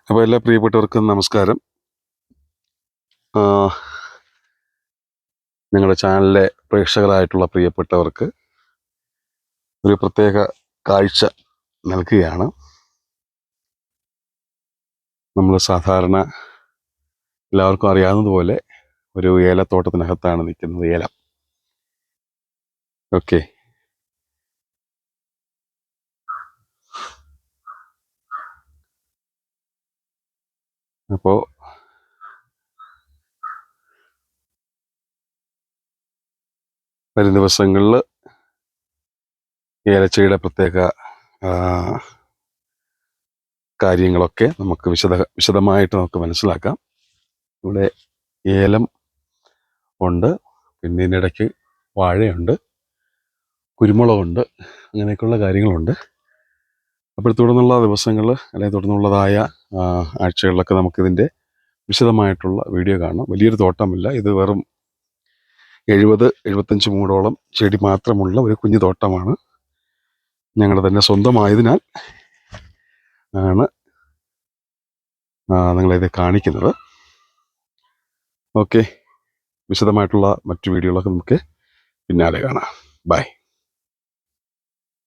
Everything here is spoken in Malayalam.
അപ്പോൾ എല്ലാ പ്രിയപ്പെട്ടവർക്കും നമസ്കാരം. ഞങ്ങളുടെ ചാനലിലെ പ്രേക്ഷകരായിട്ടുള്ള പ്രിയപ്പെട്ടവർക്ക് ഒരു പ്രത്യേക കാഴ്ച നൽകുകയാണ്. നമ്മൾ സാധാരണ എല്ലാവർക്കും അറിയാവുന്നതുപോലെ ഒരു ഏലത്തോട്ടത്തിനകത്താണ് നിൽക്കുന്നത്. ഏലം ഓക്കെ. അപ്പോൾ വരും ദിവസങ്ങളിൽ ഏലച്ചയുടെ പ്രത്യേക കാര്യങ്ങളൊക്കെ നമുക്ക് വിശദമായിട്ട് നമുക്ക് മനസ്സിലാക്കാം. ഇവിടെ ഏലം ഉണ്ട്, പിന്നെ ഇതിനിടയ്ക്ക് വാഴയുണ്ട്, കുരുമുളകുണ്ട്, അങ്ങനെയൊക്കെയുള്ള കാര്യങ്ങളുണ്ട്. അപ്പോൾ തുടർന്നുള്ള ദിവസങ്ങൾ അല്ലെങ്കിൽ തുടർന്നുള്ളതായ ആഴ്ചകളിലൊക്കെ നമുക്കിതിൻ്റെ വിശദമായിട്ടുള്ള വീഡിയോ കാണാം. വലിയൊരു തോട്ടമില്ല, ഇത് വെറും 70-75 മൂടോളം ചെടി മാത്രമുള്ള ഒരു കുഞ്ഞു തോട്ടമാണ്. ഞങ്ങളുടെ തന്നെ സ്വന്തമായതിനാൽ ആണ് നിങ്ങളിത് കാണിക്കുന്നത്. ഓക്കെ, വിശദമായിട്ടുള്ള മറ്റു വീഡിയോകളൊക്കെ നമുക്ക് പിന്നാലെ കാണാം. ബൈ.